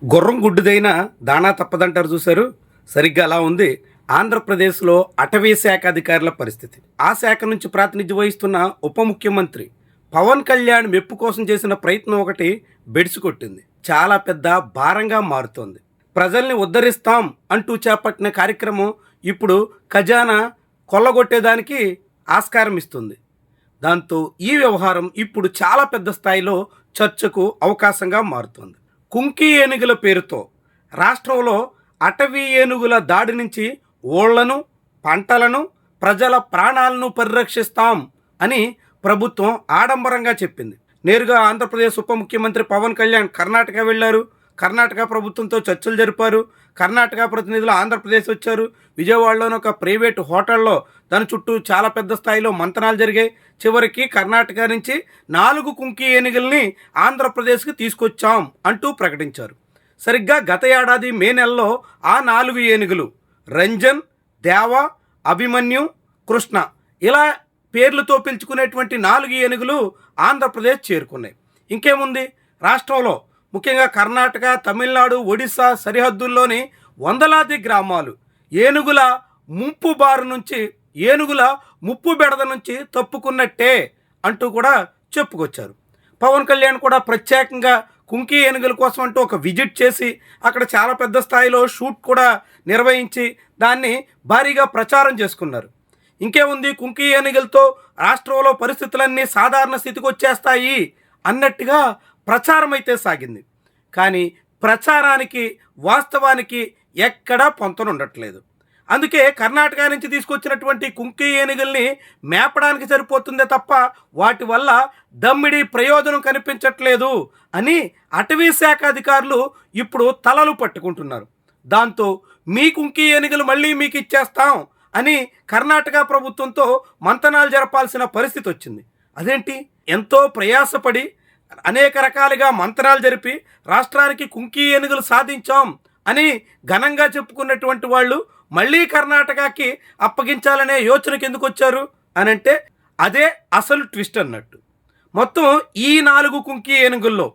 గుర్రం గుడ్డిదైనా దాణా తప్పదంటారు చూశారు. సరిగ్గా అలా ఉంది ఆంధ్రప్రదేశ్లో అటవీ శాఖ అధికారుల పరిస్థితి. ఆ శాఖ నుంచి ప్రాతినిధ్యం వహిస్తున్న ఉప ముఖ్యమంత్రి పవన్ కళ్యాణ్ మెప్పు కోసం చేసిన ప్రయత్నం ఒకటి బెడిసి కొట్టింది. చాలా పెద్ద భారంగా మారుతోంది. ప్రజల్ని ఉద్ధరిస్తాం అంటూ చేపట్టిన కార్యక్రమం ఇప్పుడు ఖజానా కొల్లగొట్టేదానికి ఆస్కారం ఇస్తుంది. దాంతో ఈ వ్యవహారం ఇప్పుడు చాలా పెద్ద స్థాయిలో చర్చకు అవకాశంగా మారుతోంది. కుంకి ఏనుగుల పేరుతో రాష్ట్రంలో అటవీ ఏనుగుల దాడి నుంచి ఓళ్లను, పంటలను, ప్రజల ప్రాణాలను పరిరక్షిస్తాం అని ప్రభుత్వం ఆడంబరంగా చెప్పింది. నేరుగా ఆంధ్రప్రదేశ్ ఉప ముఖ్యమంత్రి పవన్ కళ్యాణ్ కర్ణాటక వెళ్లారు. కర్ణాటక ప్రభుత్వంతో చర్చలు జరిపారు. కర్ణాటక ప్రతినిధులు ఆంధ్రప్రదేశ్ వచ్చారు. విజయవాడలోని ఒక ప్రైవేటు హోటల్లో దాని చుట్టూ చాలా పెద్ద స్థాయిలో మంతనాలు జరిగాయి. చివరికి కర్ణాటక నుంచి 4 కుంకి ఏనుగుల్ని ఆంధ్రప్రదేశ్కి తీసుకొచ్చాం అంటూ ప్రకటించారు. సరిగ్గా గత ఏడాది మే నెలలో ఆ 4 ఏనుగులు రంజన్, దేవ, అభిమన్యు, కృష్ణ ఇలా పేర్లతో పిలుచుకునేటువంటి 4 ఏనుగులు ఆంధ్రప్రదేశ్ చేరుకున్నాయి. ఇంకేముంది, రాష్ట్రంలో ముఖ్యంగా కర్ణాటక, తమిళనాడు, ఒడిశా సరిహద్దుల్లోని వందలాది గ్రామాలు ఏనుగుల ముంపు బారు నుంచి, ఏనుగుల ముప్పు బెడద నుంచి తప్పుకున్నట్టే అంటూ కూడా చెప్పుకొచ్చారు. పవన్ కళ్యాణ్ కూడా ప్రత్యేకంగా కుంకి ఏనుగుల కోసం అంటూ ఒక విజిట్ చేసి అక్కడ చాలా పెద్ద స్థాయిలో షూట్ కూడా నిర్వహించి దాన్ని భారీగా ప్రచారం చేసుకున్నారు. ఇంకేముంది, కుంకి ఏనుగులతో రాష్ట్రంలో పరిస్థితులన్నీ సాధారణ స్థితికి వచ్చేస్తాయి అన్నట్టుగా ప్రచారం అయితే సాగింది. కానీ ప్రచారానికి వాస్తవానికి ఎక్కడా పొంతనుండట్లేదు. అందుకే కర్ణాటక నుంచి తీసుకొచ్చినటువంటి కుంకి ఏనుగుల్ని మేపడానికి సరిపోతుందే తప్ప వాటి వల్ల దమ్మిడి ప్రయోజనం కనిపించట్లేదు అని అటవీ శాఖ అధికారులు ఇప్పుడు తలలు పట్టుకుంటున్నారు. దాంతో మీ కుంకి ఏనుగులు మళ్ళీ మీకు ఇచ్చేస్తాం అని కర్ణాటక ప్రభుత్వంతో మంతనాలు జరపాల్సిన పరిస్థితి వచ్చింది. అదేంటి, ఎంతో ప్రయాసపడి అనేక రకాలుగా మంతనాలు జరిపి రాష్ట్రానికి కుంకి ఏనుగులు సాధించాం అని ఘనంగా చెప్పుకున్నటువంటి వాళ్ళు మళ్ళీ కర్ణాటకకి అప్పగించాలనే యోచనకి ఎందుకు వచ్చారు అని అంటే అదే అసలు ట్విస్ట్ అన్నట్టు. మొత్తం ఈ 4 కుంకి ఏనుగుల్లో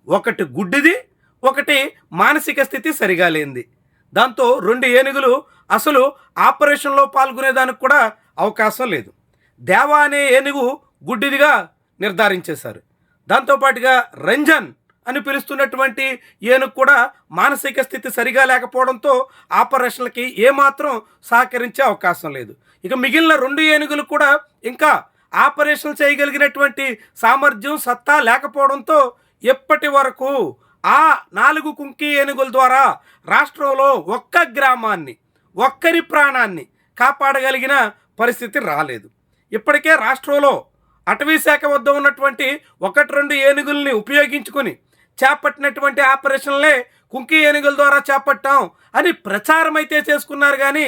ఒకటి గుడ్డిది, ఒకటి మానసిక స్థితి సరిగా లేనిది. దాంతో 2 ఏనుగులు అసలు ఆపరేషన్లో పాల్గొనేదానికి కూడా అవకాశం లేదు. దేవా అనే ఏనుగు గుడ్డిదిగా నిర్ధారించేశారు. దాంతోపాటుగా రంజన్ అని పిలుస్తున్నటువంటి ఏనుగు కూడా మానసిక స్థితి సరిగా లేకపోవడంతో ఆపరేషన్లకి ఏమాత్రం సహకరించే అవకాశం లేదు. ఇక మిగిలిన 2 ఏనుగులు కూడా ఇంకా ఆపరేషన్ చేయగలిగినటువంటి సామర్థ్యం, సత్తా లేకపోవడంతో ఎప్పటి వరకు ఆ 4 కుంకి ఏనుగుల ద్వారా రాష్ట్రంలో ఒక్క గ్రామాన్ని, ఒక్కరి ప్రాణాన్ని కాపాడగలిగిన పరిస్థితి రాలేదు. ఇప్పటికే రాష్ట్రంలో అటవీ శాఖ వద్ద ఉన్నటువంటి 1-2 ఏనుగుల్ని ఉపయోగించుకొని చేపట్టినటువంటి ఆపరేషన్లే కుంకి ఏనుగుల ద్వారా చేపట్టాం అని ప్రచారం అయితే చేసుకున్నారు. కానీ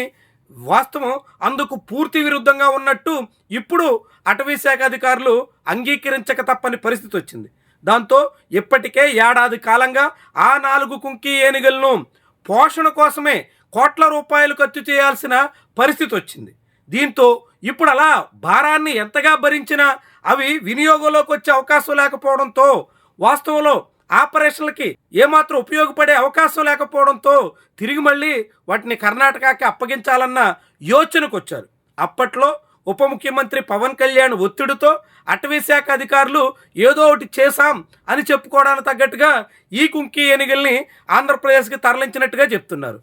వాస్తవం అందుకు పూర్తి విరుద్ధంగా ఉన్నట్టు ఇప్పుడు అటవీ శాఖ అధికారులు అంగీకరించక తప్పని పరిస్థితి వచ్చింది. దాంతో ఇప్పటికే ఏడాది కాలంగా ఆ 4 కుంకి ఏనుగులను పోషణ కోసమే కోట్ల రూపాయలు ఖర్చు చేయాల్సిన పరిస్థితి వచ్చింది. దీంతో ఇప్పుడు అలా భారాన్ని ఎంతగా భరించినా అవి వినియోగంలోకి వచ్చే అవకాశం లేకపోవడంతో, వాస్తవంలో ఆపరేషన్లకి ఏమాత్రం ఉపయోగపడే అవకాశం లేకపోవడంతో తిరిగి మళ్ళీ వాటిని కర్ణాటకకి అప్పగించాలన్న యోచనకు వచ్చారు. అప్పట్లో ఉప ముఖ్యమంత్రి పవన్ కళ్యాణ్ ఒత్తిడితో అటవీ శాఖ అధికారులు ఏదో ఒకటి చేశాం అని చెప్పుకోవడానికి తగ్గట్టుగా ఈ కుంకి ఏనుగుల్ని ఆంధ్రప్రదేశ్కి తరలించినట్టుగా చెప్తున్నారు.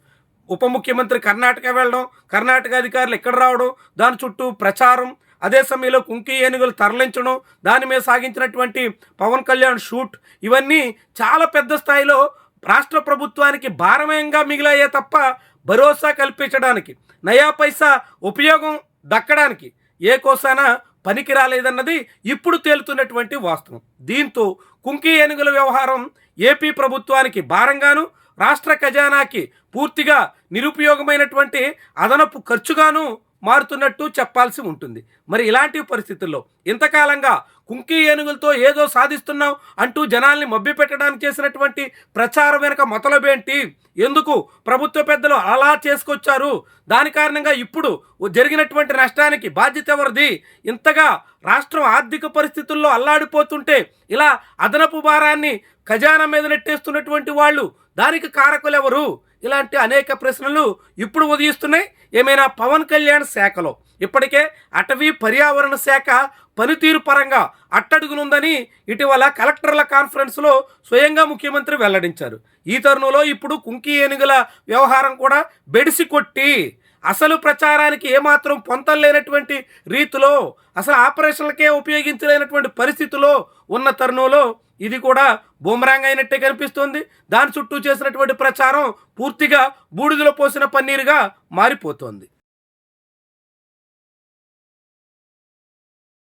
ఉప ముఖ్యమంత్రి కర్ణాటక వెళ్ళడం, కర్ణాటక అధికారులు ఇక్కడ రావడం, దాని చుట్టూ ప్రచారం, అదే సమయంలో కుంకి ఏనుగులు తరలించడం, దాని మీద సాగించినటువంటి పవన్ కళ్యాణ్ షూట్, ఇవన్నీ చాలా పెద్ద స్థాయిలో రాష్ట్ర ప్రభుత్వానికి భారమయంగా మిగిలాయే తప్ప భరోసా కల్పించడానికి, నయా పైసా ఉపయోగం దక్కడానికి ఏ కోసానా పనికి రాలేదన్నది ఇప్పుడు తేలుతున్నటువంటి వాస్తవం. దీంతో కుంకి ఏనుగుల వ్యవహారం ఏపీ ప్రభుత్వానికి భారంగాను, రాష్ట్ర ఖజానాకి పూర్తిగా నిరుపయోగమైనటువంటి అదనపు ఖర్చుగాను మారుతున్నట్టు చెప్పాల్సి ఉంటుంది. మరి ఇలాంటి పరిస్థితుల్లో ఇంతకాలంగా కుంకి ఏనుగులతో ఏదో సాధిస్తున్నాం అంటూ జనాల్ని మభ్యపెట్టడానికి చేసినటువంటి ప్రచారం వెనక మొదలబేంటి, ఎందుకు ప్రభుత్వ పెద్దలు అలా చేసుకొచ్చారు, దాని కారణంగా ఇప్పుడు జరిగినటువంటి నష్టానికి బాధ్యత ఎవరిది, ఇంతగా రాష్ట్రం ఆర్థిక పరిస్థితుల్లో అల్లాడిపోతుంటే ఇలా అదనపు భారాన్ని ఖజానా మీద నెట్టేస్తున్నటువంటి వాళ్ళు దానికి కారకులు ఎవరు? ఇలాంటి అనేక ప్రశ్నలు ఇప్పుడు ఉదయిస్తున్నాయి. ఏమైనా పవన్ కళ్యాణ్ శాఖలో ఇప్పటికే అటవీ పర్యావరణ శాఖ పనితీరు పరంగా అట్టడుగునుందని ఇటీవల కలెక్టర్ల కాన్ఫరెన్స్లో స్వయంగా ముఖ్యమంత్రి వెల్లడించారు. ఈ తరుణంలో ఇప్పుడు కుంకి ఏనుగుల వ్యవహారం కూడా బెడిసి కొట్టి అసలు ప్రచారానికి ఏమాత్రం పొంతలేనటువంటి రీతిలో, అసలు ఆపరేషన్లకే ఉపయోగించలేనటువంటి పరిస్థితిలో ఉన్న తరుణంలో ఇది కూడా బూమరాంగ్ అయినట్టే కనిపిస్తోంది. దాని చుట్టూ చేసినటువంటి ప్రచారం పూర్తిగా బూడిదలో పోసిన పన్నీరుగా మారిపోతోంది.